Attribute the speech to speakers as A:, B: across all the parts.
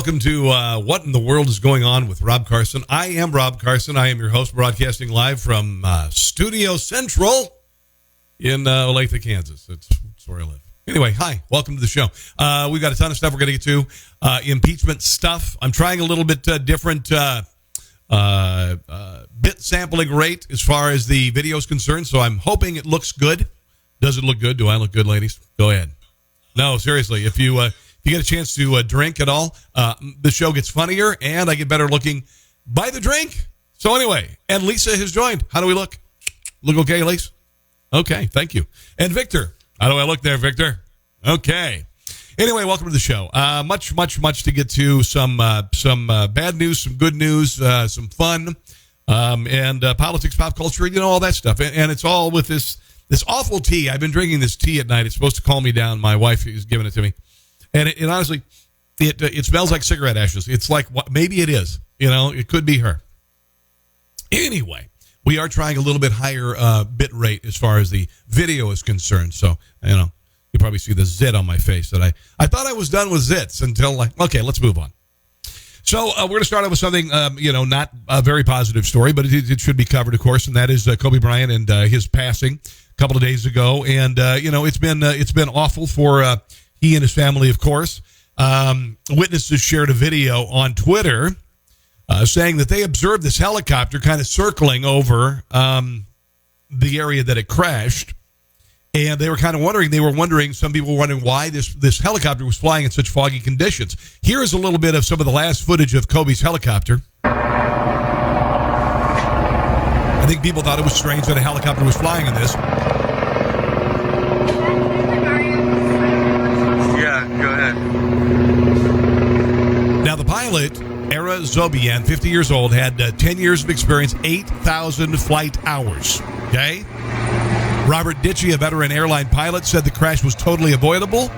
A: welcome to What in the World is Going On with Rob Carson. I am Rob Carson. I am your host, broadcasting live from Studio Central in Olathe, Kansas. That's where I live. Anyway, hi. Welcome to the show. We've got a ton of stuff we're going to get to. Impeachment stuff. I'm trying a little bit different bit sampling rate as far as the video is concerned, so I'm hoping it looks good. Does it look good? Do I look good, ladies? Go ahead. No, seriously. If you get a chance to drink at all, the show gets funnier, and I get better looking by the drink. So anyway, and Lisa has joined. How do we look? Look okay, Lisa? Okay, thank you. And Victor. How do I look there, Victor? Okay. Anyway, welcome to the show. Much to get to. Some bad news, some good news, some fun, and politics, pop culture, all that stuff. And it's all with this awful tea. I've been drinking this tea at night. It's supposed to calm me down. My wife is giving it to me. And it honestly, it smells like cigarette ashes. It's like, maybe it is. It could be her. Anyway, we are trying a little bit higher bit rate as far as the video is concerned. So, you probably see the zit on my face that I thought I was done with zits until okay, let's move on. So we're going to start out with something, not a very positive story, but it should be covered, of course, and that is Kobe Bryant and his passing a couple of days ago. And, it's been awful for he and his family, of course. Witnesses shared a video on Twitter saying that they observed this helicopter kind of circling over the area that it crashed. And they were kind of wondering, some people were wondering why this helicopter was flying in such foggy conditions. Here is a little bit of some of the last footage of Kobe's helicopter. I think people thought it was strange that a helicopter was flying in this.
B: Yeah, go ahead.
A: Now, the pilot, Era Zobian, 50 years old, had 10 years of experience, 8,000 flight hours. Okay? Robert Ditchy, a veteran airline pilot, said the crash was totally avoidable.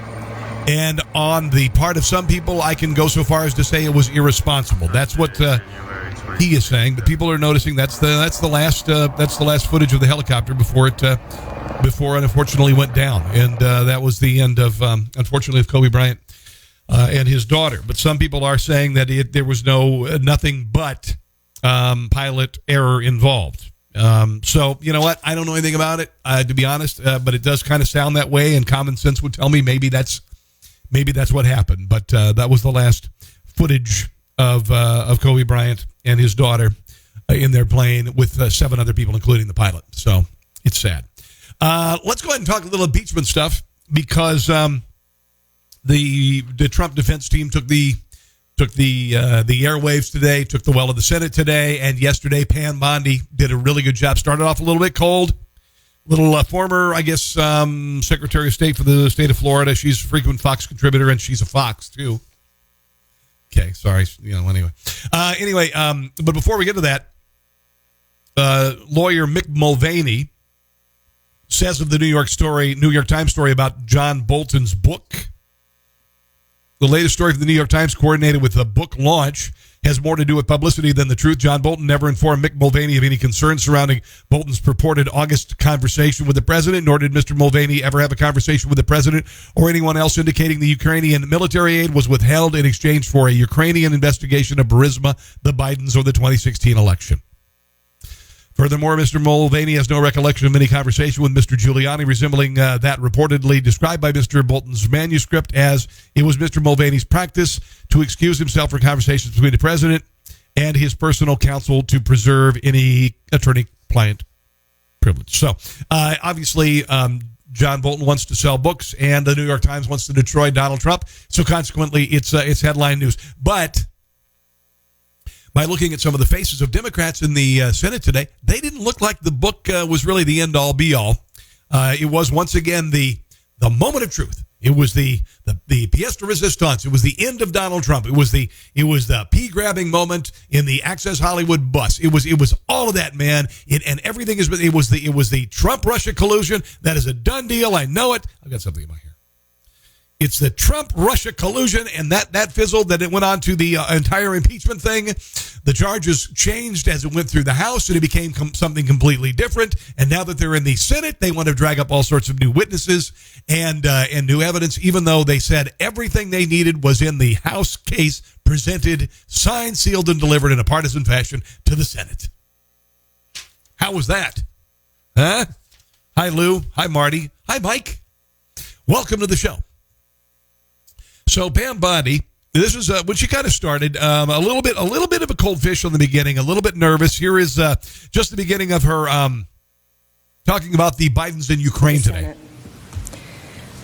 A: And on the part of some people, I can go so far as to say it was irresponsible. That's what he is saying. But people are noticing that's the last footage of the helicopter before it unfortunately went down. And that was the end of unfortunately of Kobe Bryant and his daughter. But some people are saying that there was nothing but pilot error involved. So you know what? I don't know anything about it, to be honest, but it does kind of sound that way, and common sense would tell me maybe that's what happened. But that was the last footage of Kobe Bryant and his daughter in their plane with 7 other people, including the pilot. So it's sad. Let's go ahead and talk a little impeachment stuff, because the Trump defense team took the airwaves today, took the well of the Senate today, and yesterday Biondi did a really good job. Started off a little bit cold. Little former, I guess, Secretary of State for the state of Florida. She's a frequent Fox contributor, and she's a Fox, too. Okay, sorry. Anyway. But before we get to that, lawyer Mick Mulvaney says of the New York Times story about John Bolton's book. The latest story from the New York Times, coordinated with the book launch, has more to do with publicity than the truth. John Bolton never informed Mick Mulvaney of any concerns surrounding Bolton's purported August conversation with the president, nor did Mr. Mulvaney ever have a conversation with the president or anyone else, indicating the Ukrainian military aid was withheld in exchange for a Ukrainian investigation of Burisma, the Bidens, or the 2016 election. Furthermore, Mr. Mulvaney has no recollection of any conversation with Mr. Giuliani resembling that reportedly described by Mr. Bolton's manuscript, as it was Mr. Mulvaney's practice to excuse himself for conversations between the president and his personal counsel to preserve any attorney-client privilege. So, obviously, John Bolton wants to sell books, and the New York Times wants to destroy Donald Trump. So, consequently, it's headline news. But by looking at some of the faces of Democrats in the Senate today, they didn't look like the book was really the end-all, be-all. It was, once again, the moment of truth. It was the pièce de résistance. It was the end of Donald Trump. It was the pea-grabbing moment in the Access Hollywood bus. It was all of that, man. And everything is. It was the Trump-Russia collusion. That is a done deal. I know it. I've got something in my hair. It's the Trump-Russia collusion, and that fizzled, that it went on to the entire impeachment thing. The charges changed as it went through the House, and it became something completely different. And now that they're in the Senate, they want to drag up all sorts of new witnesses and new evidence, even though they said everything they needed was in the House case presented, signed, sealed, and delivered in a partisan fashion to the Senate. How was that? Huh? Hi, Lou. Hi, Marty. Hi, Mike. Welcome to the show. So, Biondi, this is when she kind of started. A little bit of a cold fish on the beginning. A little bit nervous. Here is just the beginning of her talking about the Bidens in Ukraine today.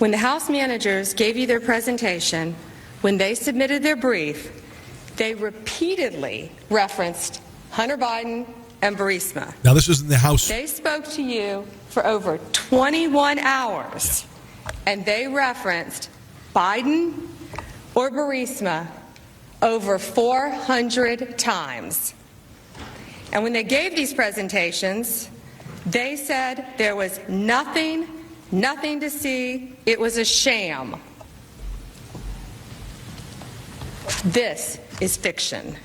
B: When the House managers gave you their presentation, when they submitted their brief, they repeatedly referenced Hunter Biden and Burisma.
A: Now, this is in the House.
B: They spoke to you for over 21 hours, and they referenced Biden or Burisma over 400 times. And when they gave these presentations, they said there was nothing to see. It was a sham. This is fiction.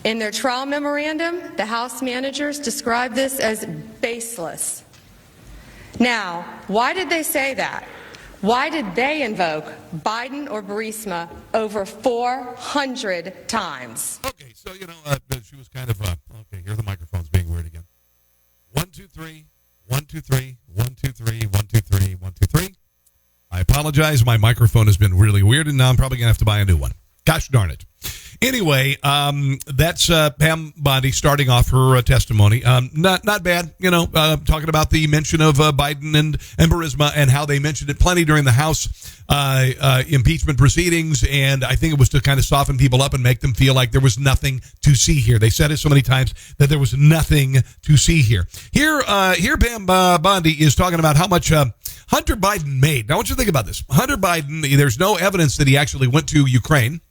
B: In their trial memorandum, the House managers described this as baseless. Now, why did they say that? Why did they invoke Biden or Burisma over 400 times?
A: Okay, so, she was kind of, okay, here the microphone's being weird again. 1, 2, 3, 1, 2, 3, 1, 2, 3, 1, 2, 3, 1, 2, 3. I apologize. My microphone has been really weird, and now I'm probably going to have to buy a new one. Gosh darn it. Anyway, that's Pam Bondi starting off her testimony. Not bad, talking about the mention of Biden and Burisma and how they mentioned it plenty during the House impeachment proceedings, and I think it was to kind of soften people up and make them feel like there was nothing to see here. They said it so many times that there was nothing to see here. Here Pam Bondi is talking about how much Hunter Biden made. Now, I want you to think about this. Hunter Biden, there's no evidence that he actually went to Ukraine.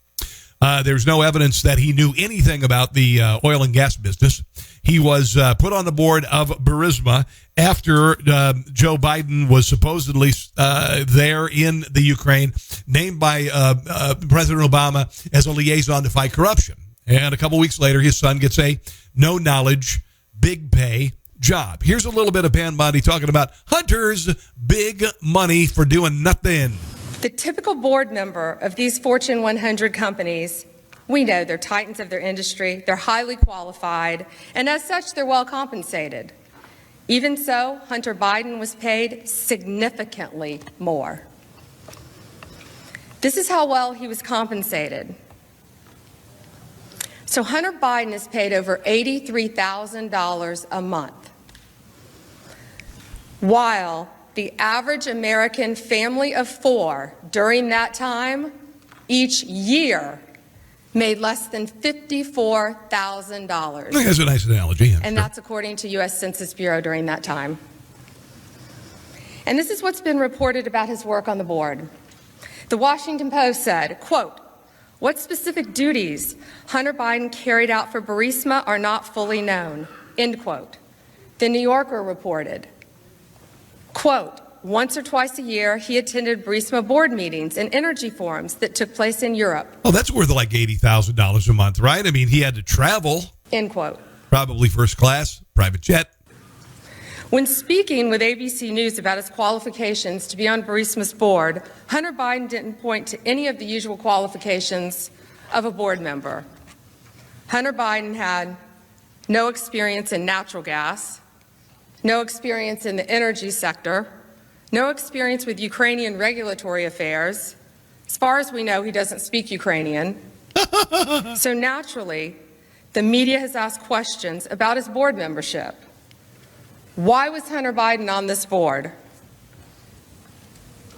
A: There's no evidence that he knew anything about the oil and gas business. He was put on the board of Burisma after Joe Biden was supposedly there in the Ukraine, named by President Obama as a liaison to fight corruption. And a couple weeks later, his son gets a no-knowledge, big pay job. Here's a little bit of Pam Bondi talking about Hunter's big money for doing nothing.
B: The typical board member of these Fortune 100 companies, we know they're titans of their industry, they're highly qualified, and as such, they're well compensated. Even so, Hunter Biden was paid significantly more. This is how well he was compensated. So Hunter Biden is paid over $83,000 a month, while the average American family of 4 during that time, each year, made less than $54,000.
A: I think that's a nice analogy.
B: And that's according to U.S. Census Bureau during that time. And this is what's been reported about his work on the board. The Washington Post said, quote, "What specific duties Hunter Biden carried out for Burisma are not fully known," end quote. The New Yorker reported, quote, "Once or twice a year, he attended Burisma board meetings and energy forums that took place in Europe."
A: Oh, that's worth like $80,000 a month, right? I mean, he had to travel.
B: End quote.
A: Probably first class, private jet.
B: When speaking with ABC News about his qualifications to be on Burisma's board, Hunter Biden didn't point to any of the usual qualifications of a board member. Hunter Biden had no experience in natural gas, no experience in the energy sector, no experience with Ukrainian regulatory affairs. As far as we know, he doesn't speak Ukrainian. So naturally, the media has asked questions about his board membership. Why was Hunter Biden on this board?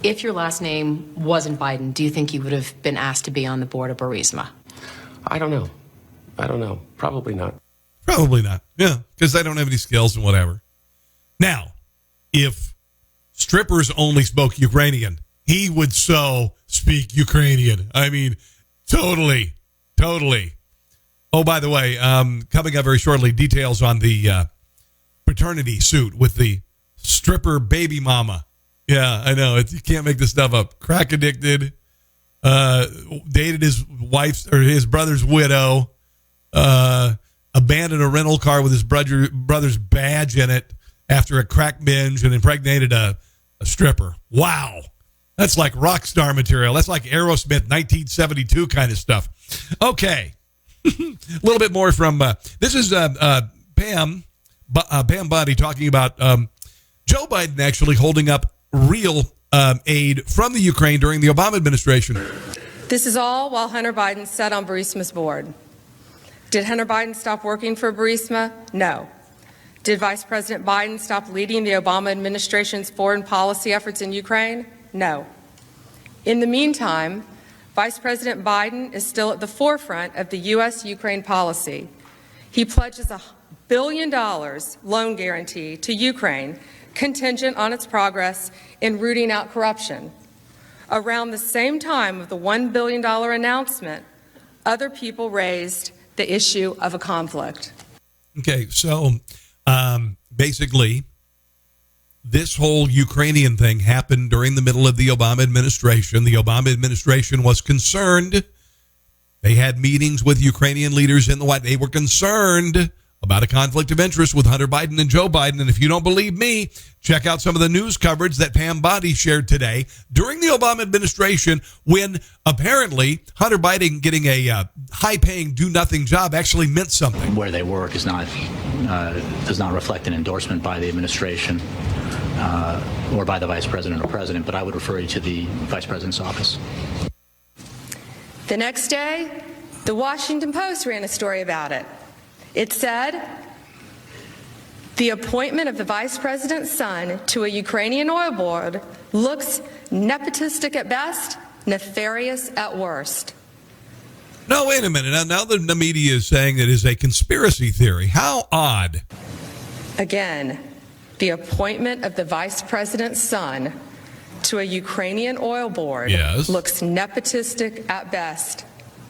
C: If your last name wasn't Biden, do you think you would have been asked to be on the board of Burisma?
D: I don't know. Probably not.
A: Probably not. Yeah, because they don't have any skills and whatever. Now, if strippers only spoke Ukrainian, he would so speak Ukrainian. I mean, totally. Oh, by the way, coming up very shortly, details on the paternity suit with the stripper baby mama. Yeah, I know. You can't make this stuff up. Crack addicted, dated his wife's or his brother's widow, abandoned a rental car with his brother's badge in it after a crack binge and impregnated a stripper. Wow. That's like rock star material. That's like Aerosmith 1972 kind of stuff. Okay. A little bit more from, this is Pam Bondi talking about Joe Biden actually holding up real aid from the Ukraine during the Obama administration.
B: This is all while Hunter Biden sat on Burisma's board. Did Hunter Biden stop working for Burisma? No. Did Vice President Biden stop leading the Obama administration's foreign policy efforts in Ukraine? No. In the meantime, Vice President Biden is still at the forefront of the U.S.-Ukraine policy. He pledges $1 billion loan guarantee to Ukraine, contingent on its progress in rooting out corruption. Around the same time of the $1 billion announcement, other people raised the issue of a conflict.
A: Okay, so basically, this whole Ukrainian thing happened during the middle of the Obama administration. The Obama administration was concerned. They had meetings with Ukrainian leaders in the White House. They were concerned about a conflict of interest with Hunter Biden and Joe Biden. And if you don't believe me, check out some of the news coverage that Pam Bondi shared today during the Obama administration, when apparently Hunter Biden getting a high-paying, do-nothing job actually meant something.
E: Where they work is not does not reflect an endorsement by the administration or by the vice president or president, but I would refer you to the vice president's office.
B: The next day, the Washington Post ran a story about it. It said, the appointment of the vice president's son to a Ukrainian oil board looks nepotistic at best, nefarious at worst.
A: No, wait a minute. Now the media is saying it is a conspiracy theory. How odd.
B: Again, the appointment of the vice president's son to a Ukrainian oil board looks nepotistic at best,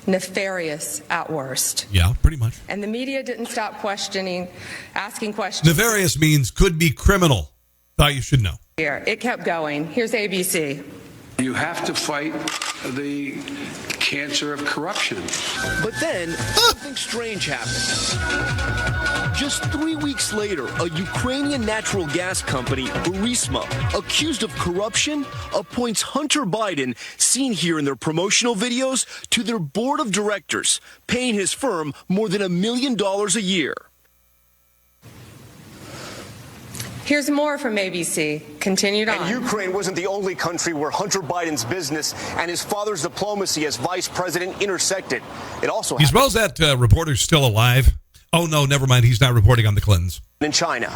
B: nefarious at worst.
A: Yeah, pretty much.
B: And the media didn't stop asking questions.
A: Nefarious means could be criminal. Thought you should know.
B: Here, it kept going. Here's ABC.
F: You have to fight the cancer of corruption.
G: But then, something strange happened. Just 3 weeks later, a Ukrainian natural gas company, Burisma, accused of corruption, appoints Hunter Biden, seen here in their promotional videos, to their board of directors, paying his firm more than $1 million a year.
B: Here's more from ABC. Continued on.
H: And Ukraine wasn't the only country where Hunter Biden's business and his father's diplomacy as vice president intersected. It also
A: You suppose that reporter's still alive? Oh, no, never mind. He's not reporting on the Clintons.
H: In China.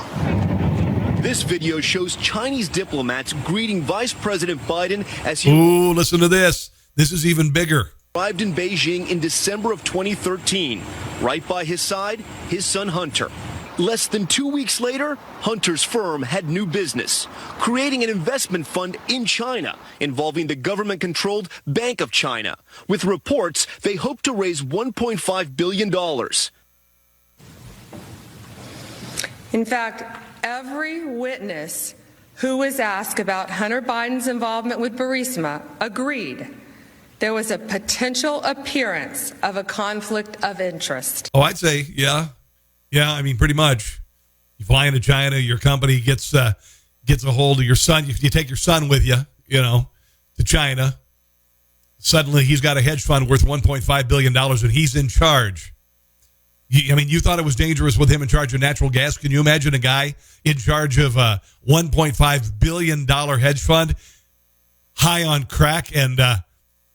G: This video shows Chinese diplomats greeting Vice President Biden as he
A: Ooh, listen to this. This is even bigger.
G: arrived in Beijing in December of 2013. Right by his side, his son Hunter. Less than 2 weeks later, Hunter's firm had new business, creating an investment fund in China involving the government-controlled Bank of China. With reports, they hope to raise $1.5 billion.
B: In fact, every witness who was asked about Hunter Biden's involvement with Burisma agreed there was a potential appearance of a conflict of interest.
A: Oh, I'd say, yeah. Yeah, I mean, pretty much. You fly into China, your company gets a hold of your son. You take your son with you, to China. Suddenly, he's got a hedge fund worth $1.5 billion, and he's in charge. You thought it was dangerous with him in charge of natural gas. Can you imagine a guy in charge of a $1.5 billion hedge fund, high on crack and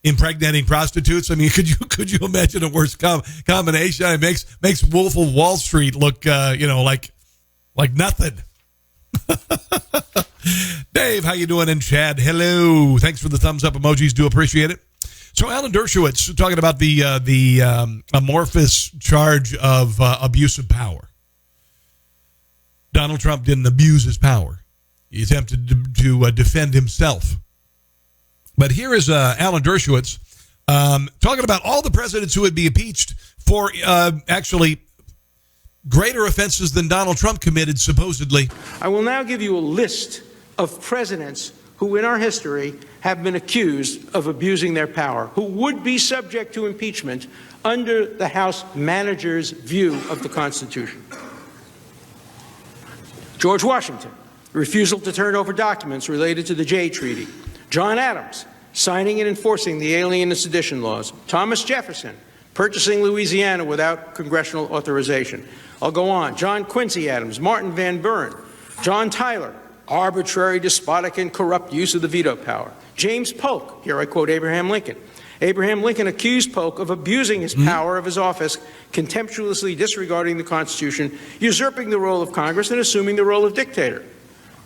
A: impregnating prostitutes? I mean, could you imagine a worse combination? It makes Wolf of Wall Street look, like nothing. Dave, how you doing? And Chad, hello. Thanks for the thumbs up emojis. Do appreciate it. So Alan Dershowitz talking about the amorphous charge of abuse of power. Donald Trump didn't abuse his power. He attempted to defend himself. But here is Alan Dershowitz talking about all the presidents who would be impeached for actually greater offenses than Donald Trump committed, supposedly.
I: I will now give you a list of presidents who in our history have been accused of abusing their power, who would be subject to impeachment under the House manager's view of the Constitution. George Washington, refusal to turn over documents related to the Jay Treaty. John Adams, signing and enforcing the Alien and Sedition laws. Thomas Jefferson, purchasing Louisiana without congressional authorization. I'll go on. John Quincy Adams, Martin Van Buren, John Tyler, arbitrary, despotic, and corrupt use of the veto power. James Polk, here I quote Abraham Lincoln. Abraham Lincoln accused Polk of abusing his power of his office, contemptuously disregarding the Constitution, usurping the role of Congress, and assuming the role of dictator.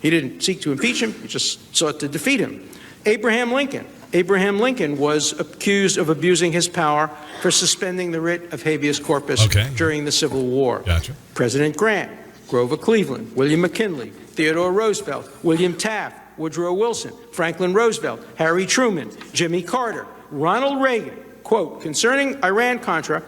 I: He didn't seek to impeach him, he just sought to defeat him. Abraham Lincoln was accused of abusing his power for suspending the writ of habeas corpus during the Civil War.
A: Gotcha.
I: President Grant, Grover Cleveland, William McKinley, Theodore Roosevelt, William Taft, Woodrow Wilson, Franklin Roosevelt, Harry Truman, Jimmy Carter, Ronald Reagan, quote, concerning Iran-Contra,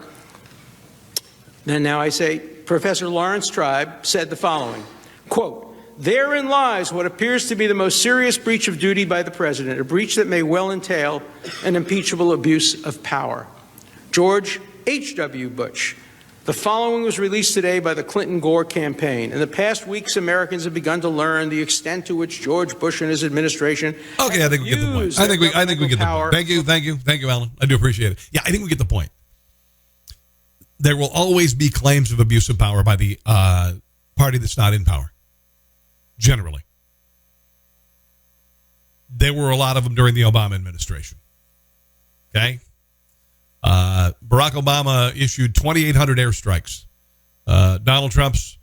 I: and now I say, Professor Lawrence Tribe said the following, quote, therein lies what appears to be the most serious breach of duty by the president, a breach that may well entail an impeachable abuse of power. George H.W. Bush. The following was released today by the Clinton-Gore campaign. In the past weeks, Americans have begun to learn the extent to which George Bush and his administration
A: Okay, I think we get the point. I think we get the point. Thank you, Alan. I do appreciate it. Yeah, I think we get the point. There will always be claims of abuse of power by the party that's not in power. Generally. There were a lot of them during the Obama administration. Okay? Barack Obama issued 2,800 airstrikes. Donald Trump's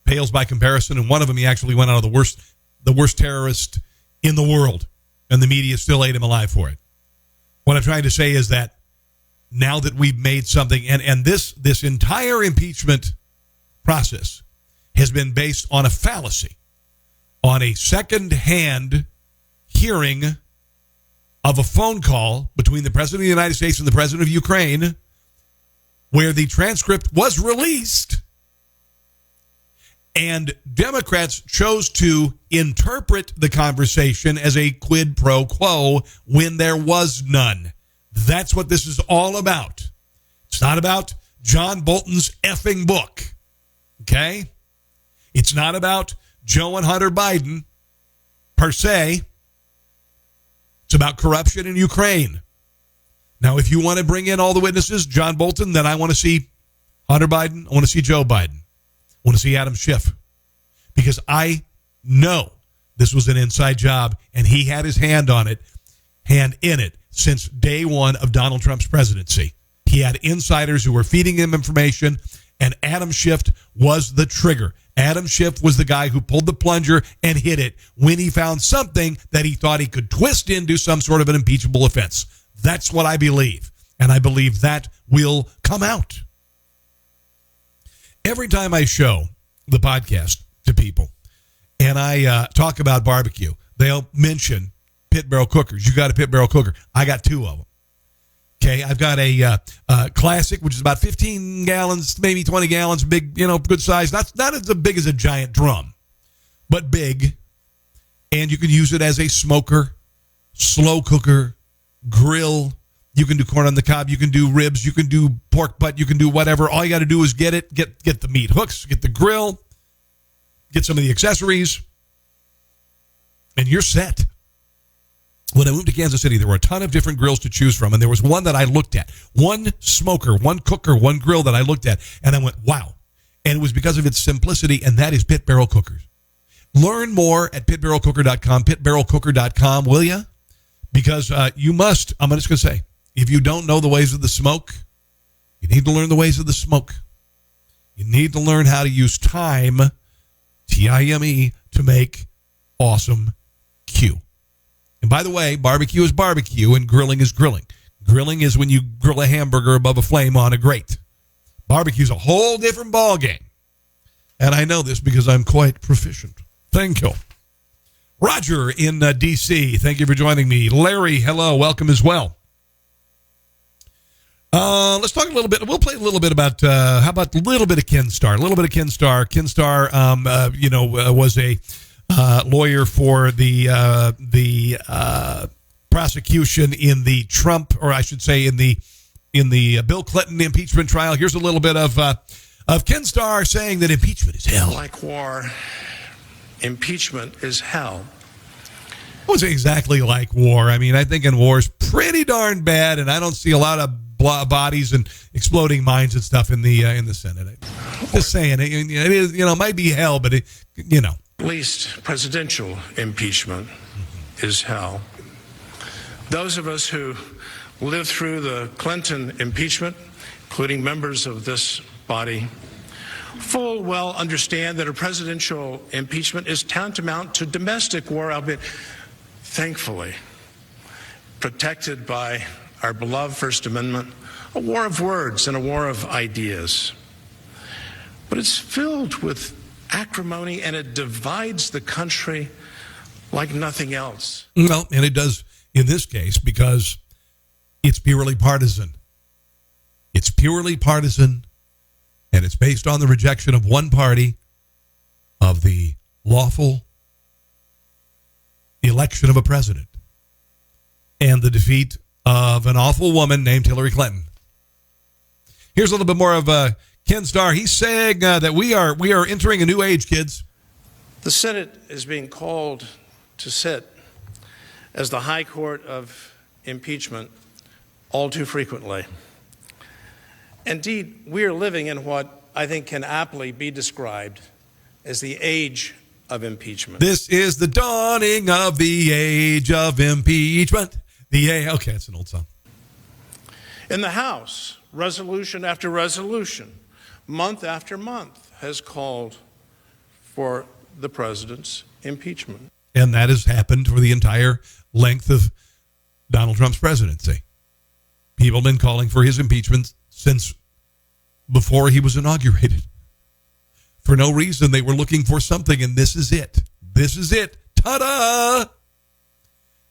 A: pales by comparison, and one of them he actually went out of the worst terrorist in the world, and the media still ate him alive for it. What I'm trying to say is that now that we've made something, and this entire impeachment process has been based on a fallacy, on a second-hand hearing of a phone call between the President of the United States and the President of Ukraine, where the transcript was released, and Democrats chose to interpret the conversation as a quid pro quo when there was none. That's what this is all about. It's not about John Bolton's effing book, okay? It's not about Joe and Hunter Biden, per se. It's about corruption in Ukraine. Now, if you want to bring in all the witnesses, John Bolton, then I want to see Hunter Biden. I want to see Joe Biden. I want to see Adam Schiff. Because I know this was an inside job, and he had his hand in it, since day one of Donald Trump's presidency. He had insiders who were feeding him information, and Adam Schiff was the trigger. Adam Schiff was the guy who pulled the plunger and hit it when he found something that he thought he could twist into some sort of an impeachable offense. That's what I believe, and I believe that will come out. Every time I show the podcast to people and I talk about barbecue, they'll mention pit barrel cookers. You got a pit barrel cooker. I got two of them. Okay, I've got a classic, which is about 15 gallons, maybe 20 gallons, big, good size. Not as big as a giant drum, but big. And you can use it as a smoker, slow cooker, grill. You can do corn on the cob. You can do ribs. You can do pork butt. You can do whatever. All you got to do is get the meat hooks, get the grill, get some of the accessories, and you're set. When I moved to Kansas City, there were a ton of different grills to choose from, and there was one that I looked at. One smoker, one cooker, one grill that I looked at, and I went, wow. And it was because of its simplicity, and that is pit barrel cookers. Learn more at pitbarrelcooker.com, pitbarrelcooker.com, will you? Because you must, I'm just going to say, if you don't know the ways of the smoke, you need to learn the ways of the smoke. You need to learn how to use time, T-I-M-E, to make awesome Q. And by the way, barbecue is barbecue and grilling is grilling. Grilling is when you grill a hamburger above a flame on a grate. Barbecue is a whole different ballgame. And I know this because I'm quite proficient. Thank you. Roger in D.C., thank you for joining me. Larry, hello, welcome as well. Let's talk a little bit. We'll play a little bit about, how about a little bit of Ken Starr? A little bit of Ken Starr. Ken Starr, was a lawyer for the prosecution in the Trump, or I should say in the Bill Clinton impeachment trial. Here's a little bit of Ken Starr saying that impeachment is hell.
J: Like war, impeachment is hell.
A: It was exactly like war. I mean, I think in war is pretty darn bad, and I don't see a lot of bodies and exploding mines and stuff in the Senate. Just saying, it is, it might be hell, but
J: At least presidential impeachment is hell. Those of us who lived through the Clinton impeachment, including members of this body, full well understand that a presidential impeachment is tantamount to domestic war, albeit thankfully protected by our beloved First Amendment, a war of words and a war of ideas. But it's filled with acrimony, and it divides the country like nothing else.
A: Well, and it does in this case because it's purely partisan. It's purely partisan, and it's based on the rejection of one party of the lawful election of a president and the defeat of an awful woman named Hillary Clinton. Here's a little bit more of Ken Starr. He's saying that we are entering a new age, kids.
J: The Senate is being called to sit as the high court of impeachment all too frequently. Indeed, we are living in what I think can aptly be described as the age of impeachment.
A: This is the dawning of the age of impeachment. Okay, it's an old song.
J: In the House, resolution after resolution, month after month, has called for the president's impeachment.
A: And that has happened for the entire length of Donald Trump's presidency. People have been calling for his impeachment since before he was inaugurated. For no reason, they were looking for something, and this is it. This is it. Ta-da!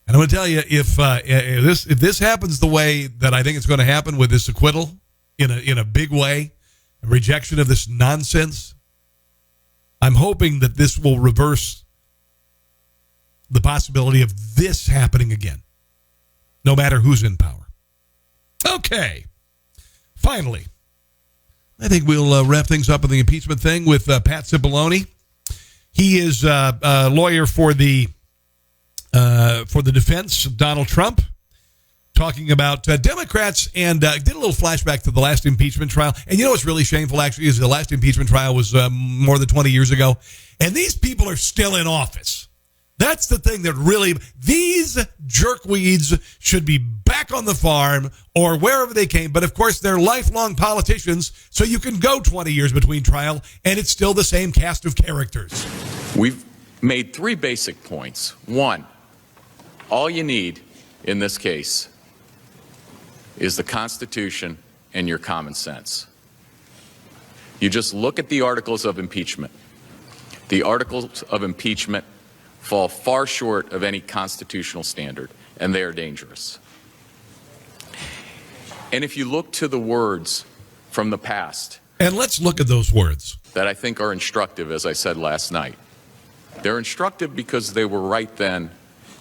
A: And I'm going to tell you, if this happens the way that I think it's going to happen with this acquittal in a big way, a rejection of this nonsense, I'm hoping that this will reverse the possibility of this happening again, no matter who's in power. Okay. Finally, I think we'll wrap things up in the impeachment thing with Pat Cipollone. He is a lawyer for the defense of Donald Trump, talking about Democrats, and did a little flashback to the last impeachment trial. And you know what's really shameful, actually, is the last impeachment trial was more than 20 years ago, and these people are still in office. That's the thing that really, these jerkweeds should be back on the farm or wherever they came. But of course, they're lifelong politicians, so you can go 20 years between trial, and it's still the same cast of characters.
K: We've made three basic points. One, all you need in this case is the Constitution and your common sense. You just look at the articles of impeachment. The articles of impeachment fall far short of any constitutional standard, and they are dangerous. And if you look to the words from the past,
A: and let's look at those words
K: that I think are instructive, as I said last night. They're instructive because they were right then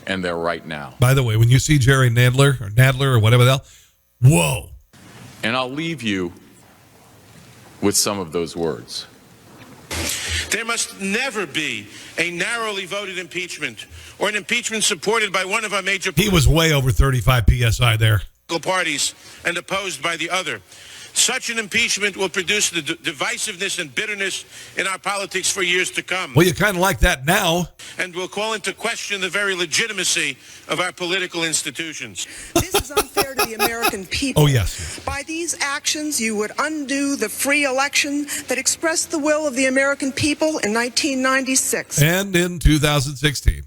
K: and they're right now.
A: By the way, when you see Jerry Nadler or whatever the hell, whoa.
K: And I'll leave you with some of those words.
L: There must never be a narrowly voted impeachment or an impeachment supported by one of our major
A: He was way over 35 PSI there.
L: parties and opposed by the other. Such an impeachment will produce the divisiveness and bitterness in our politics for years to come.
A: Well, you kind of like that now.
L: And will call into question the very legitimacy of our political institutions.
M: This is unfair to the American people.
A: Oh, yes.
M: By these actions, you would undo the free election that expressed the will of the American people in 1996.
A: And in 2016.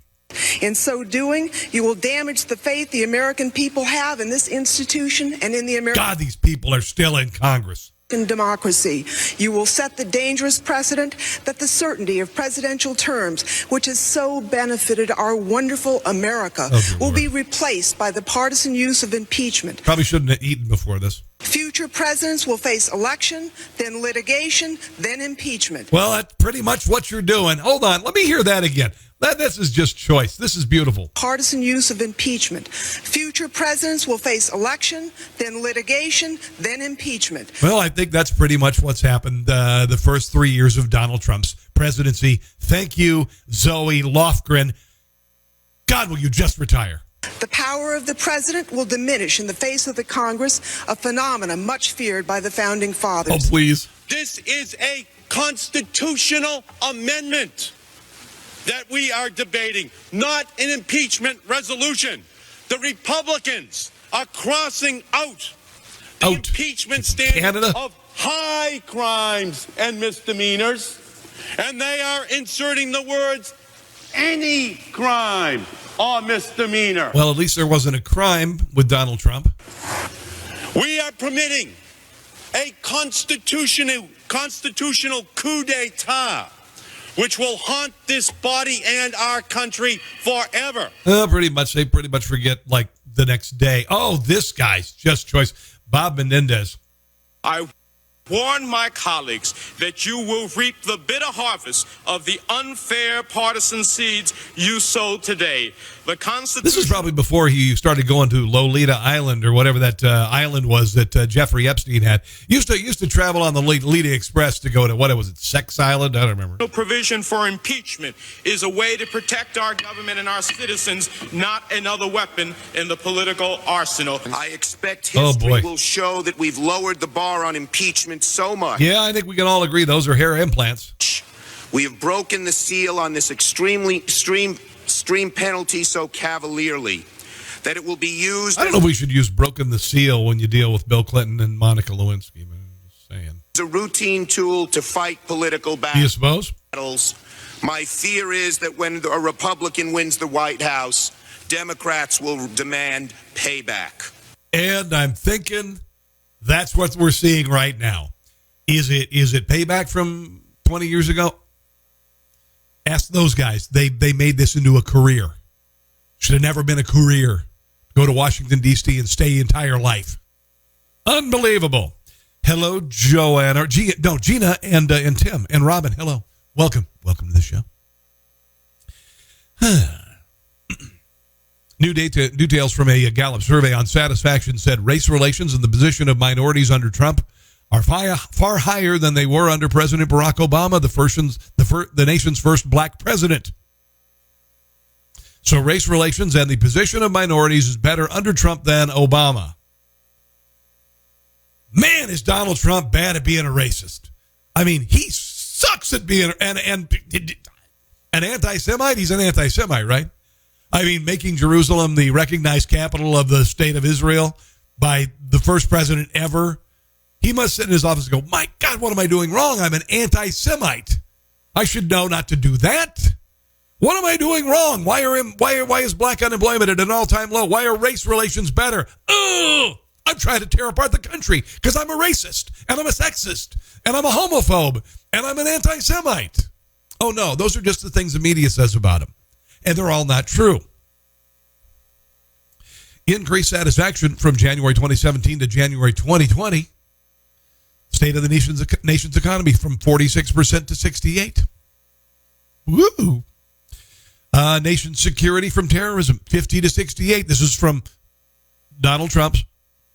M: In so doing, you will damage the faith the American people have in this institution and in the American
A: God, these people are still in Congress.
M: democracy. You will set the dangerous precedent that the certainty of presidential terms, which has so benefited our wonderful America, will be replaced by the partisan use of impeachment.
A: Probably shouldn't have eaten before this.
M: Future presidents will face election, then litigation, then impeachment.
A: Well, that's pretty much what you're doing. Hold on. Let me hear that again. This is just choice. This is beautiful.
M: Partisan use of impeachment. Future presidents will face election, then litigation, then impeachment.
A: Well, I think that's pretty much what's happened the first 3 years of Donald Trump's presidency. Thank you, Zoe Lofgren. God, will you just retire?
M: The power of the president will diminish in the face of the Congress, a phenomenon much feared by the founding fathers.
A: Oh, please.
L: This is a constitutional amendment that we are debating, not an impeachment resolution. The Republicans are crossing out the impeachment standard of high crimes and misdemeanors, and they are inserting the words any crime or misdemeanor.
A: Well, at least there wasn't a crime with Donald Trump.
L: We are permitting a constitutional coup d'etat, which will haunt this body and our country forever.
A: Pretty much. They pretty much forget like the next day. Oh, this guy's just choice. Bob Menendez.
N: I warn my colleagues that you will reap the bitter harvest of the unfair partisan seeds you sowed today. The Constitution.
A: This is probably before he started going to Lolita Island or whatever that island was that Jeffrey Epstein had. Used to travel on the Lolita Express to go to, what was it, Sex Island? I don't remember.
N: No provision for impeachment is a way to protect our government and our citizens, not another weapon in the political arsenal.
O: I expect history will show that we've lowered the bar on impeachment so much.
A: Yeah, I think we can all agree those are hair implants.
O: We have broken the seal on this extreme penalty so cavalierly that it will be used.
A: I don't know if we should use broken the seal when you deal with Bill Clinton and Monica Lewinsky. I'm just saying.
O: It's a routine tool to fight political battles.
A: You suppose?
O: My fear is that when a Republican wins the White House, Democrats will demand payback.
A: And I'm thinking that's what we're seeing right now. Is it payback from 20 years ago? Ask those guys. They made this into a career. Should have never been a career. Go to Washington, D.C. and stay entire life. Unbelievable. Hello, Joanna. Gina and Tim and Robin. Hello. Welcome to the show. New details from a Gallup survey on satisfaction said race relations and the position of minorities under Trump are far higher than they were under President Barack Obama, the nation's first black president. So race relations and the position of minorities is better under Trump than Obama. Man, is Donald Trump bad at being a racist. I mean, he sucks at being an anti-Semite. He's an anti-Semite, right? I mean, making Jerusalem the recognized capital of the state of Israel by the first president ever. He must sit in his office and go, my God, what am I doing wrong? I'm an anti-Semite. I should know not to do that. What am I doing wrong? Why is black unemployment at an all-time low? Why are race relations better? I'm trying to tear apart the country because I'm a racist and I'm a sexist and I'm a homophobe and I'm an anti-Semite. Oh, no, those are just the things the media says about him. And they're all not true. Increased satisfaction from January 2017 to January 2020. State of the nation's economy from 46% to 68%. Woo! Nation's security from terrorism, 50 to 68%. This is from Donald Trump's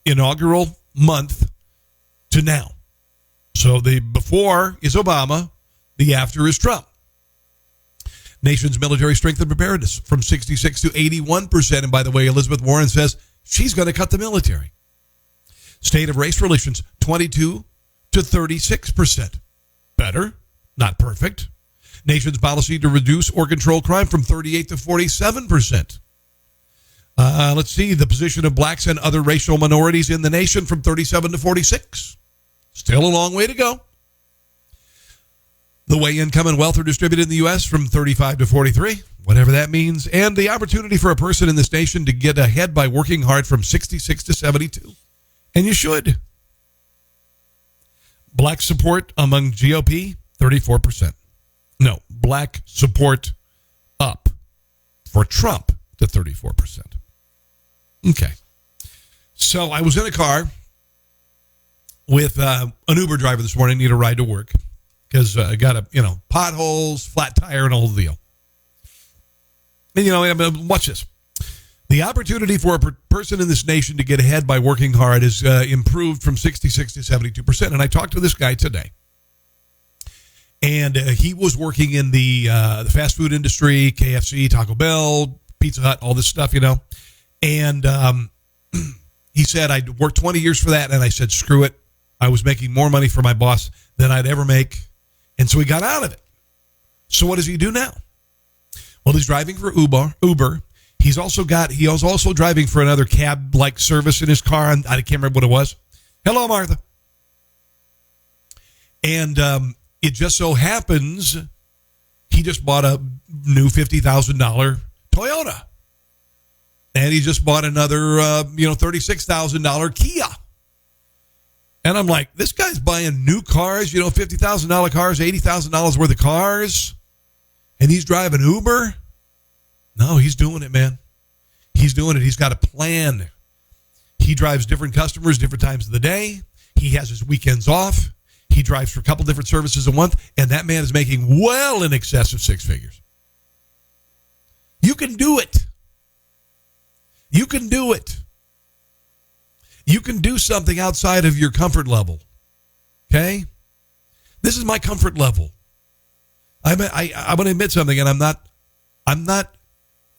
A: inaugural month to now. So the before is Obama, the after is Trump. Nation's military strength and preparedness from 66 to 81%. And by the way, Elizabeth Warren says she's going to cut the military. State of race relations, 22 to 36%. Better, not perfect. Nation's policy to reduce or control crime from 38 to 47%. Let's see, the position of blacks and other racial minorities in the nation from 37 to 46. Still a long way to go. The way income and wealth are distributed in the U.S. from 35 to 43, whatever that means. And the opportunity for a person in this nation to get ahead by working hard from 66 to 72. And you should. Black support among GOP, 34%. No, black support up for Trump to 34%. Okay. So I was in a car with an Uber driver this morning, need a ride to work. Because I got potholes, flat tire, and a whole deal. And, watch this. The opportunity for a person in this nation to get ahead by working hard is improved from 66 to 72%. And I talked to this guy today. And he was working in the fast food industry, KFC, Taco Bell, Pizza Hut, all this stuff, And he said, I'd worked 20 years for that. And I said, screw it. I was making more money for my boss than I'd ever make. And so he got out of it. So what does he do now? Well, he's driving for Uber. He was also driving for another cab-like service in his car. And I can't remember what it was. Hello, Martha. And it just so happens he just bought a new $50,000 Toyota. And he just bought another, $36,000 Kia. And I'm like, this guy's buying new cars, $50,000 cars, $80,000 worth of cars. And he's driving Uber. No, he's doing it, man. He's doing it. He's got a plan. He drives different customers, different times of the day. He has his weekends off. He drives for a couple different services a month. And that man is making well in excess of six figures. You can do it. You can do it. You can do something outside of your comfort level. Okay? This is my comfort level. I'm going to admit something, and I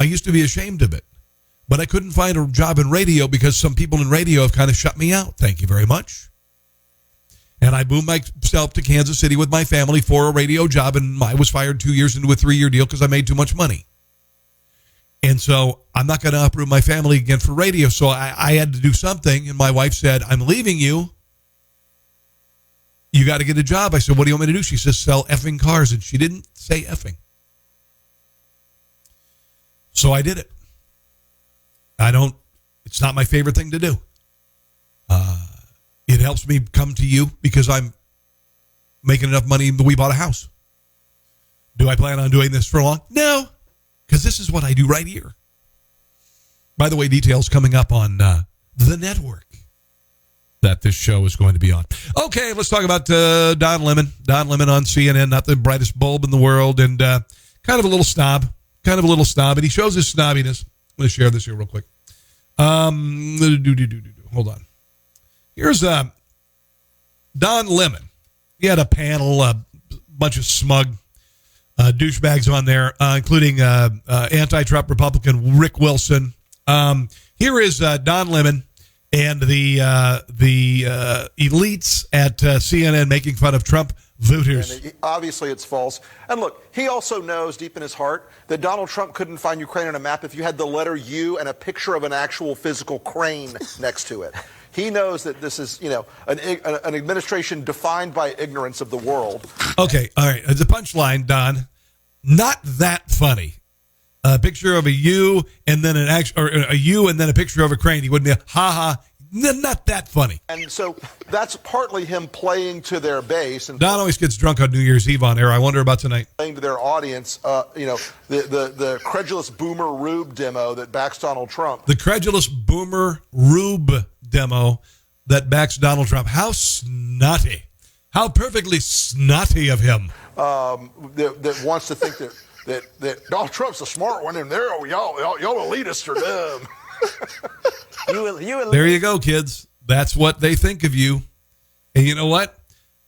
A: used to be ashamed of it. But I couldn't find a job in radio because some people in radio have kind of shut me out. Thank you very much. And I moved myself to Kansas City with my family for a radio job, and I was fired 2 years into a 3-year deal because I made too much money. And so I'm not going to uproot my family again for radio. So I had to do something. And my wife said, I'm leaving you. You got to get a job. I said, what do you want me to do? She says, sell effing cars. And she didn't say effing. So I did it. It's not my favorite thing to do. It helps me come to you because I'm making enough money that we bought a house. Do I plan on doing this for long? No. Because this is what I do right here. By the way, details coming up on the network that this show is going to be on. Okay, let's talk about Don Lemon. Don Lemon on CNN, not the brightest bulb in the world, and kind of a little snob. And he shows his snobbiness. I'm going to share this here real quick. Hold on. Here's Don Lemon. He had a panel, a bunch of smug douchebags on there, including anti-Trump Republican Rick Wilson. Here is Don Lemon and the elites at CNN making fun of Trump voters.
P: And obviously, it's false. And look, he also knows deep in his heart that Donald Trump couldn't find Ukraine on a map if you had the letter U and a picture of an actual physical crane next to it. He knows that this is, an administration defined by ignorance of the world. Okay, all right. The punchline, Don, not that funny. A picture of a U and then a U and then a picture of a crane. He wouldn't be not that funny. And so that's partly him playing to their base. And Don always gets drunk on New Year's Eve on air. I wonder about tonight. Playing to their audience, the credulous boomer rube demo that backs Donald Trump. The credulous boomer rube demo that backs Donald Trump. How snotty. How perfectly snotty of him. That wants to think that Donald Trump's a smart one and y'all elitists are dumb. There you go, kids. That's what they think of you. And you know what?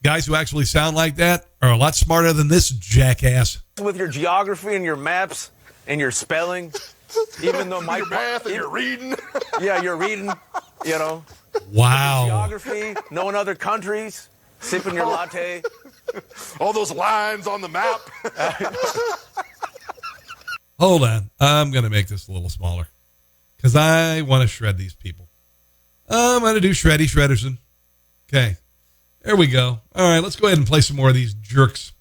P: Guys who actually sound like that are a lot smarter than this jackass. With your geography and your maps and your spelling, even though my math and your reading. Yeah, you're reading, Wow. Geography, knowing other countries, sipping your latte. All those lines on the map. Hold on. I'm going to make this a little smaller because I want to shred these people. I'm going to do Shreddy Shredderson. Okay. There we go. All right, let's go ahead and play some more of these jerks.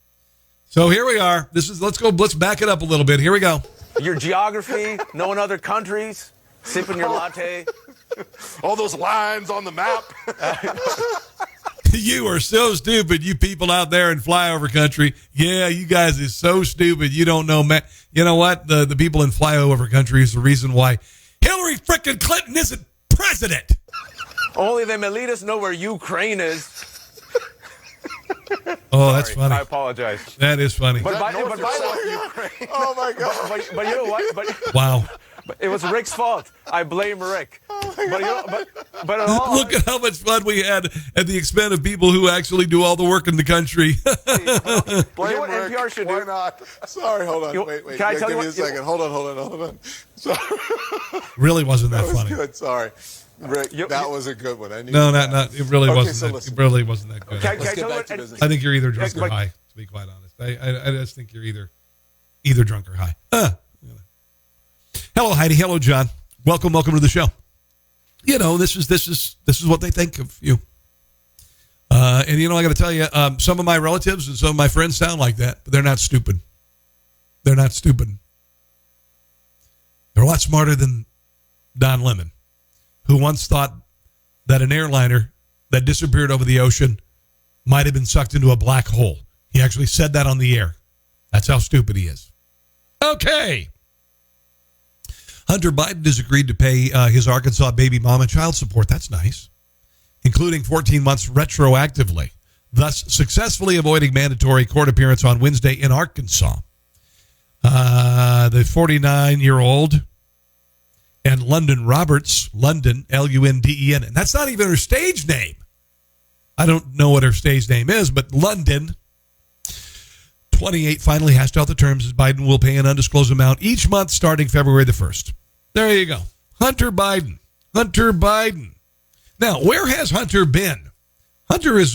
P: So here we are. Let's back it up a little bit. Here we go. Your geography, knowing other countries, sipping your latte. All those lines on the map. You are so stupid, you people out there in flyover country. Yeah, you guys are so stupid. You don't know, man. You know what? The people in flyover country is the reason why Hillary frickin' Clinton isn't president. Only them elitists know where Ukraine is. Oh, that's funny. I apologize. That is funny. But by the way, oh my God! But you know what? Wow. It was Rick's fault. I blame Rick. But all,
A: look at how much fun we had at the expense of people who actually do all the work in the country.
P: Blame what NPR should do. Why not? Sorry, hold on. Wait.
I: Can I tell
P: give
I: you
P: me a second. Hold on. Sorry.
A: Really wasn't that
P: That was
A: funny.
P: good. Sorry. Rick, that was a good one.
A: No, not. It really wasn't.
P: So
A: It really wasn't that good.
P: Let's get back to business.
A: I think you're either drunk or high. To be quite honest, I just think you're either drunk or high. Hello, Heidi. Hello, John. Welcome to the show. You know, this is what they think of you. And you know, I got to tell you, some of my relatives and some of my friends sound like that, but they're not stupid. They're not stupid. They're a lot smarter than Don Lemon, who once thought that an airliner that disappeared over the ocean might have been sucked into a black hole. He actually said that on the air. That's how stupid he is. Okay. Hunter Biden has agreed to pay his Arkansas baby mama child support. That's nice. Including 14 months retroactively, thus successfully avoiding mandatory court appearance on Wednesday in Arkansas. The 49-year-old and London Roberts, London, L-U-N-D-E-N. And that's not even her stage name. I don't know what her stage name is, but London, 28, finally hashed out the terms as Biden will pay an undisclosed amount each month starting February the 1st. There you go. Hunter Biden. Now, where has Hunter been? Hunter has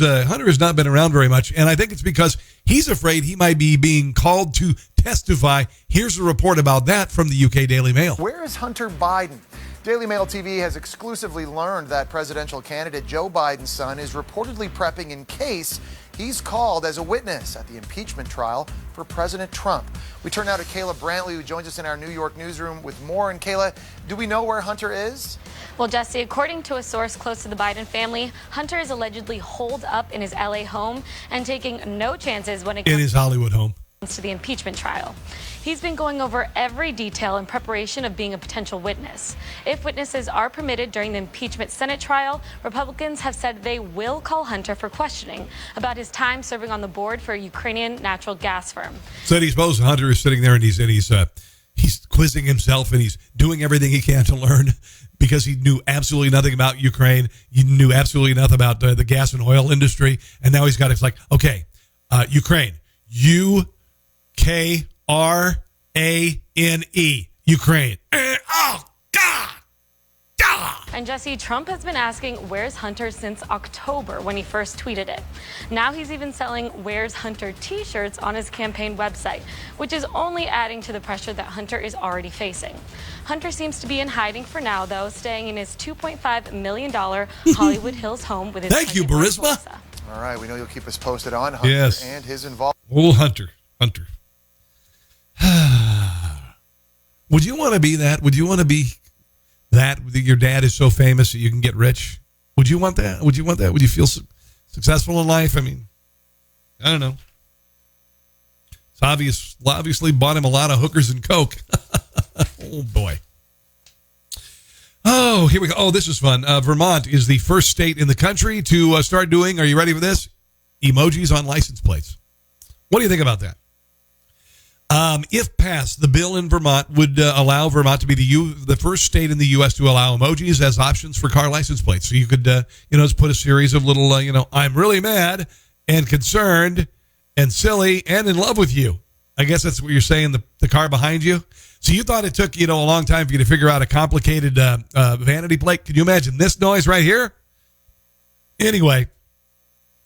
A: not been around very much, and I think it's because he's afraid he might be being called to testify. Here's a report about that from the UK Daily Mail.
Q: Where is Hunter Biden? Daily Mail TV has exclusively learned that presidential candidate Joe Biden's son is reportedly prepping in case he's called as a witness at the impeachment trial for President Trump. We turn now to Kayla Brantley, who joins us in our New York newsroom with more. And Kayla, do we know where Hunter is?
R: Well, Jesse, according to a source close to the Biden family, Hunter is allegedly holed up in his LA home and taking no chances when it comes
A: in his Hollywood home
R: to the impeachment trial. He's been going over every detail in preparation of being a potential witness. If witnesses are permitted during the impeachment Senate trial, Republicans have said they will call Hunter for questioning about his time serving on the board for a Ukrainian natural gas firm.
A: So he suppose Hunter is sitting there and he's quizzing himself and he's doing everything he can to learn because he knew absolutely nothing about Ukraine. He knew absolutely nothing about the gas and oil industry. And now he's got it's like, okay, Ukraine, U-K-R-A-N-E, Ukraine. Oh, God.
R: And Jesse, Trump has been asking where's Hunter since October when he first tweeted it. Now he's even selling Where's Hunter t-shirts on his campaign website, which is only adding to the pressure that Hunter is already facing. Hunter seems to be in hiding for now, though, staying in his $2.5 million Hollywood Hills home with his
A: Thank you, Burisma.
Q: All right, we know you'll keep us posted on Hunter and his involvement.
A: Oh, Hunter. Would you want to be that? Would you want to be that your dad is so famous that you can get rich? Would you want that? Would you feel successful in life? I mean, I don't know. It's obviously bought him a lot of hookers and coke. Oh, boy. Oh, here we go. Oh, this is fun. Vermont is the first state in the country to start doing, are you ready for this? Emojis on license plates. What do you think about that? If passed, the bill in Vermont would allow Vermont to be the first state in the U.S. to allow emojis as options for car license plates. So you could, just put a series of little, I'm really mad and concerned and silly and in love with you. I guess that's what you're saying, the car behind you. So you thought it took, a long time for you to figure out a complicated vanity plate. Can you imagine this noise right here? Anyway,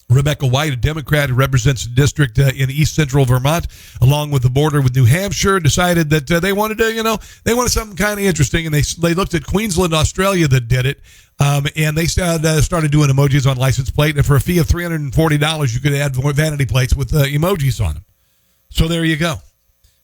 A: Rebecca White, a Democrat who represents the district in east central Vermont, along with the border with New Hampshire, decided that they wanted to, they wanted something kind of interesting. And they looked at Queensland, Australia that did it. And they started doing emojis on license plate. And for a fee of $340, you could add vanity plates with emojis on them. So there you go.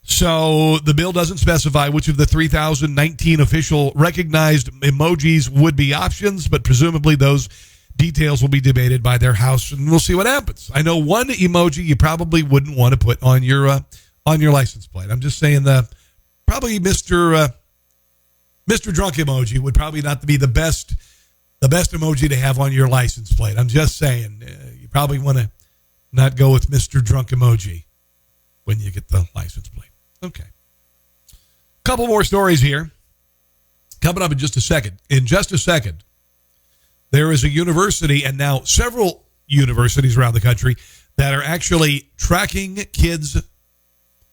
A: So the bill doesn't specify which of the 3,019 official recognized emojis would be options, but presumably those details will be debated by their House, and we'll see what happens. I know one emoji you probably wouldn't want to put on your license plate. I'm just saying probably Mr. Drunk emoji would probably not be the best emoji to have on your license plate. I'm just saying you probably want to not go with Mr. Drunk emoji when you get the license plate. Okay. Couple more stories here. Coming up in just a second. In just a second, there is a university, and now several universities around the country, that are actually tracking kids,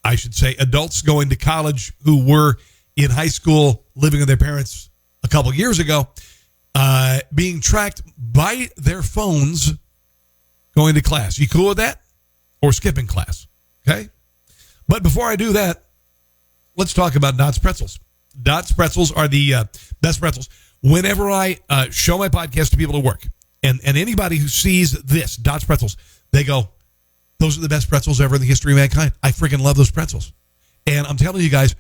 A: I should say adults going to college who were in high school living with their parents a couple of years ago, being tracked by their phones going to class. You cool with that? Or skipping class? Okay? But before I do that, let's talk about Dots Pretzels. Dots Pretzels are the best pretzels. Whenever I show my podcast to people at work, and anybody who sees this, Dots Pretzels, they go, those are the best pretzels ever in the history of mankind. I freaking love those pretzels. And I'm telling you guys,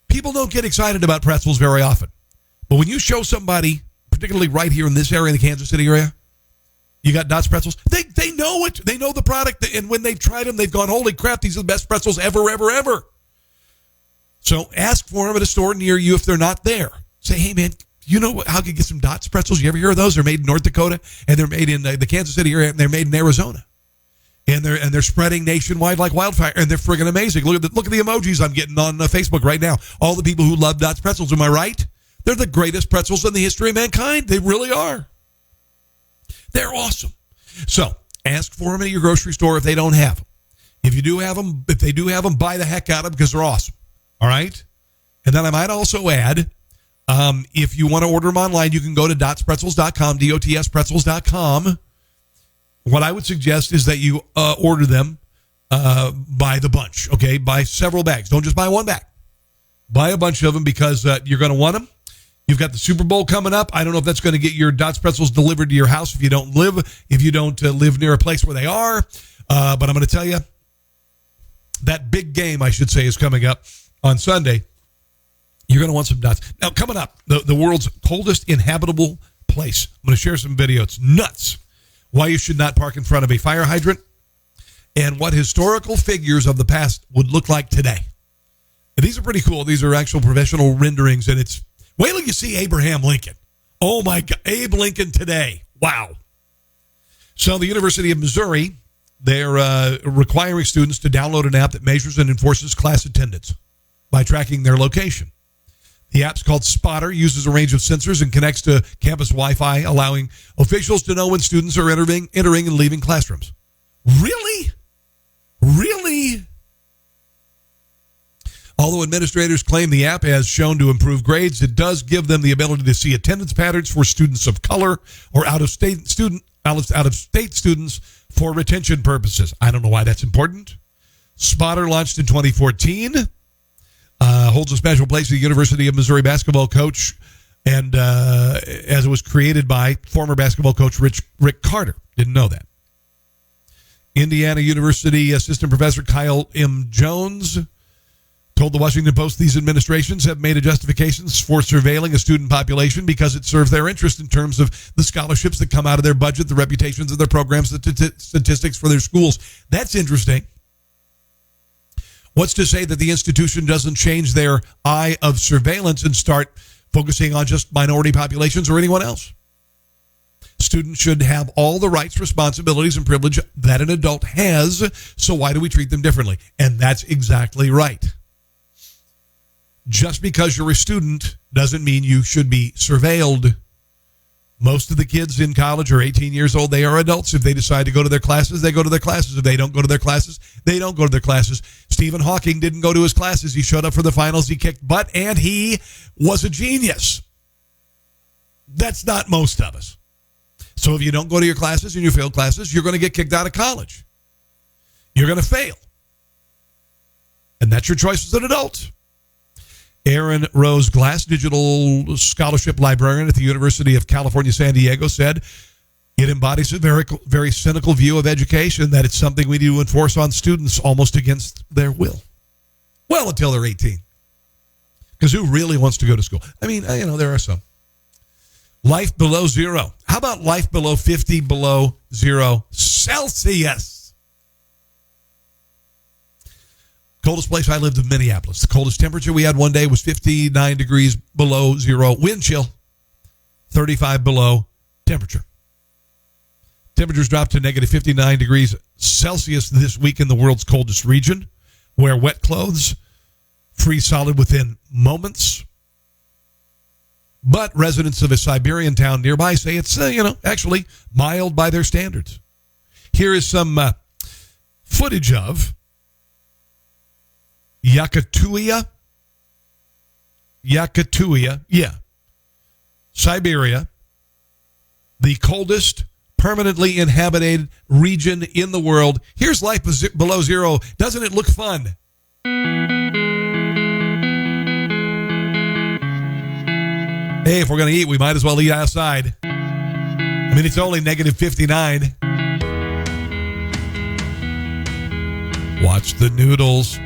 A: people don't get excited about pretzels very often. But when you show somebody, particularly right here in this area, in the Kansas City area, you got Dots Pretzels, they know it. They know the product. And when they've tried them, they've gone, holy crap, these are the best pretzels ever, ever, ever. So ask for them at a store near you if they're not there. Say, hey, man, you know how I could get some Dots Pretzels? You ever hear of those? They're made in North Dakota, and they're made in the Kansas City area, and they're made in Arizona. And they're spreading nationwide like wildfire, and they're friggin' amazing. Look at the emojis I'm getting on Facebook right now. All the people who love Dots Pretzels, am I right? They're the greatest pretzels in the history of mankind. They really are. They're awesome. So ask for them at your grocery store if they don't have them. If they do have them, buy the heck out of them because they're awesome. All right? And then I might also add, if you want to order them online, you can go to dotspretzels.com, dotspretzels.com. What I would suggest is that you order them by the bunch, okay? Buy several bags. Don't just buy one bag. Buy a bunch of them because you're going to want them. You've got the Super Bowl coming up. I don't know if that's going to get your Dots Pretzels delivered to your house if you don't live near a place where they are. But I'm going to tell you, that big game, I should say, is coming up on Sunday. You're going to want some Dots. Now, coming up, the world's coldest inhabitable place. I'm going to share some video. It's nuts. Why you should not park in front of a fire hydrant, and what historical figures of the past would look like today. And these are pretty cool. These are actual professional renderings, and it's, wait till you see Abraham Lincoln. Oh my God, Abe Lincoln today. Wow. So the University of Missouri, they're requiring students to download an app that measures and enforces class attendance by tracking their location. The app's called Spotter, uses a range of sensors and connects to campus Wi-Fi, allowing officials to know when students are entering and leaving classrooms. Really? Really? Although administrators claim the app has shown to improve grades, it does give them the ability to see attendance patterns for students of color or out-of-state students for retention purposes. I don't know why that's important. Spotter launched in 2014. Holds a special place at the University of Missouri basketball coach, and as it was created by former basketball coach Rick Carter. Didn't know that. Indiana University assistant professor Kyle M. Jones told the Washington Post these administrations have made justifications for surveilling a student population because it serves their interest in terms of the scholarships that come out of their budget, the reputations of their programs, the statistics for their schools. That's interesting. What's to say that the institution doesn't change their eye of surveillance and start focusing on just minority populations or anyone else? Students should have all the rights, responsibilities, and privilege that an adult has, so why do we treat them differently? And that's exactly right. Just because you're a student doesn't mean you should be surveilled. Most of the kids in college are 18 years old. They are adults. If they decide to go to their classes, they go to their classes. If they don't go to their classes, they don't go to their classes. Stephen Hawking didn't go to his classes. He showed up for the finals. He kicked butt, and he was a genius. That's not most of us. So if you don't go to your classes and you fail classes, you're going to get kicked out of college. You're going to fail. And that's your choice as an adult. Aaron Rose Glass, digital scholarship librarian at the University of California, San Diego, said it embodies a very, very cynical view of education, that it's something we need to enforce on students almost against their will. Well, until they're 18. Because who really wants to go to school? I mean, there are some. Life below zero. How about life below 50 below 0 Celsius? Coldest place I lived in Minneapolis. The coldest temperature we had one day was 59 degrees below 0. Wind chill, 35 below temperature. Temperatures dropped to negative 59 degrees Celsius this week in the world's coldest region. Wear wet clothes. Freeze solid within moments. But residents of a Siberian town nearby say it's, actually mild by their standards. Here is some footage of Yakatuya, Siberia, the coldest permanently inhabited region in the world. Here's life below zero. Doesn't it look fun? Hey, if we're going to eat, we might as well eat outside. I mean, it's only negative 59. Watch the noodles.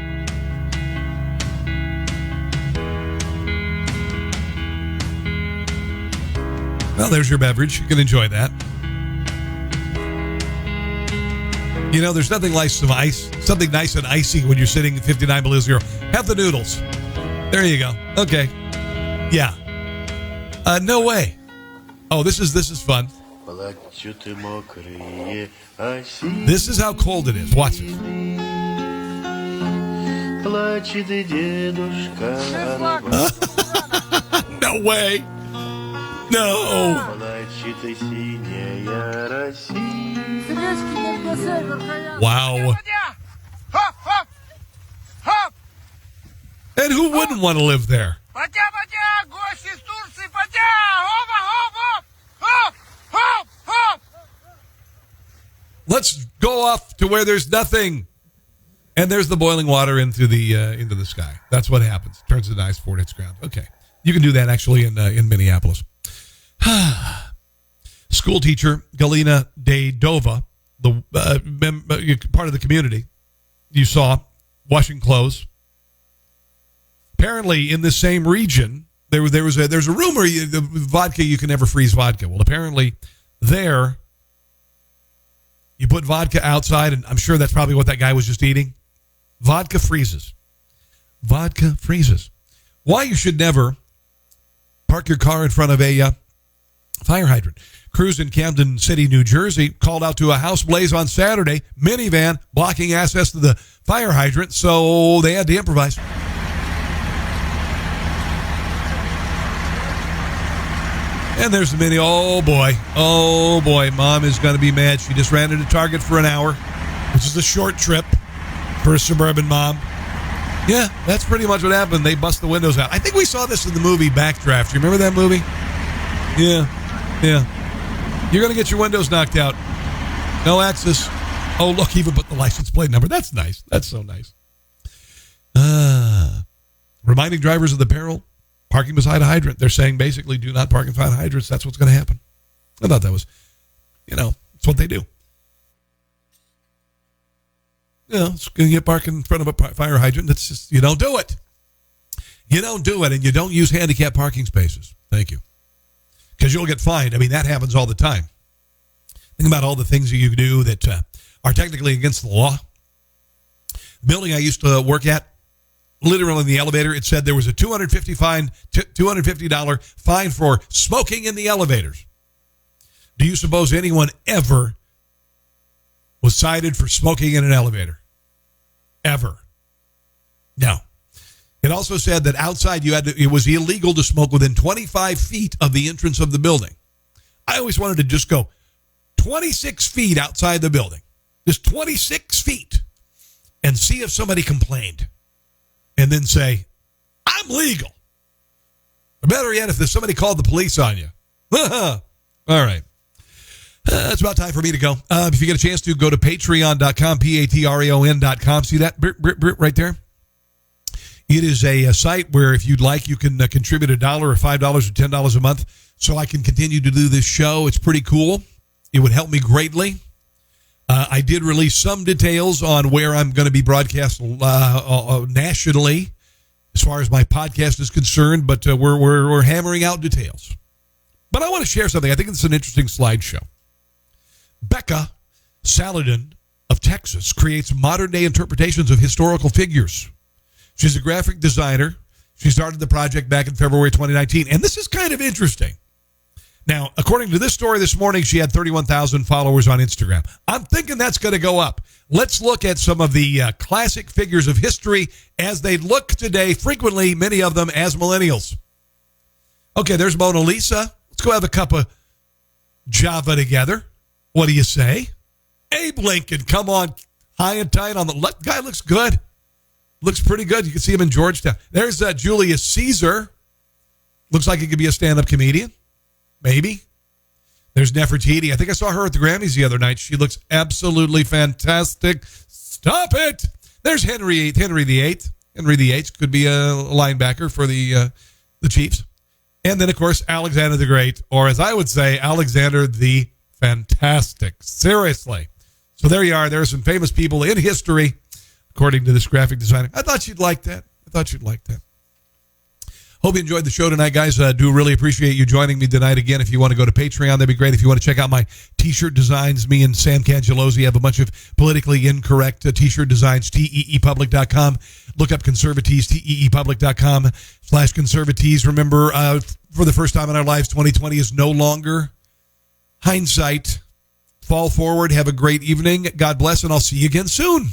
A: Well, there's your beverage. You can enjoy that. You know, there's nothing like some ice, something nice and icy when you're sitting 59 below zero. Have the noodles. There you go. Okay. Yeah. No way. Oh, this is fun. This is how cold it is. Watch this. No way. No. Wow. And who wouldn't want to live there? Let's go off to where there's nothing. And there's the boiling water into the sky. That's what happens. Turns into ice before it hits ground. Okay. You can do that actually in Minneapolis. School teacher Galina Daydova, the part of the community you saw washing clothes. Apparently, in the same region, there's a rumor vodka, you can never freeze vodka. Well, apparently, there you put vodka outside, and I'm sure that's probably what that guy was just eating. Vodka freezes. Vodka freezes. Why you should never park your car in front of a fire hydrant. Crews in Camden City, New Jersey, called out to a house blaze on Saturday. Minivan blocking access to the fire hydrant, so they had to improvise. And there's the mini. Oh boy, Mom is going to be mad. She just ran into Target for an hour, which is a short trip for a suburban mom. Yeah, that's pretty much what happened. They bust the windows out. I think we saw this in the movie Backdraft. You remember that movie? Yeah. You're going to get your windows knocked out. No access. Oh, look, even put the license plate number. That's nice. That's so nice. Reminding drivers of the peril. Parking beside a hydrant. They're saying basically do not park in front of hydrants. That's what's going to happen. I thought that was, it's what they do. It's going to get parked in front of a fire hydrant. That's just, you don't do it. You don't do it, and you don't use handicapped parking spaces. Thank you. Because you'll get fined. I mean, that happens all the time. Think about all the things that you do that are technically against the law. The building I used to work at, literally in the elevator, it said there was a $250 fine for smoking in the elevators. Do you suppose anyone ever was cited for smoking in an elevator? Ever? No. It also said that outside it was illegal to smoke within 25 feet of the entrance of the building. I always wanted to just go 26 feet outside the building. Just 26 feet. And see if somebody complained. And then say, I'm legal. Or better yet, if there's somebody called the police on you. All right. It's about time for me to go. If you get a chance to, go to patreon.com, patreon.com. See that right there? It is a site where if you'd like, you can contribute $1 or $5 or $10 a month so I can continue to do this show. It's pretty cool. It would help me greatly. I did release some details on where I'm going to be broadcast nationally as far as my podcast is concerned, but we're hammering out details. But I want to share something. I think it's an interesting slideshow. Becca Saladin of Texas creates modern-day interpretations of historical figures. She's a graphic designer. She started the project back in February 2019, and this is kind of interesting. Now, according to this story this morning, she had 31,000 followers on Instagram. I'm thinking that's going to go up. Let's look at some of the classic figures of history as they look today, frequently, many of them as millennials. Okay, there's Mona Lisa. Let's go have a cup of Java together. What do you say? Abe Lincoln, come on. High and tight on the guy looks good. Looks pretty good. You can see him in Georgetown. There's Julius Caesar. Looks like he could be a stand-up comedian. Maybe. There's Nefertiti. I think I saw her at the Grammys the other night. She looks absolutely fantastic. Stop it. There's Henry VIII. Henry VIII could be a linebacker for the Chiefs. And then, of course, Alexander the Great, or as I would say, Alexander the Fantastic. Seriously. So there you are. There are some famous people in history, according to this graphic designer. I thought you'd like that. Hope you enjoyed the show tonight, guys. Do really appreciate you joining me tonight. Again, if you want to go to Patreon, that'd be great. If you want to check out my T-shirt designs, me and Sam Cangellosi have a bunch of politically incorrect T-shirt designs, teepublic.com. Look up Conservatees, teepublic.com/Conservatees. Remember, for the first time in our lives, 2020 is no longer hindsight. Fall forward. Have a great evening. God bless, and I'll see you again soon.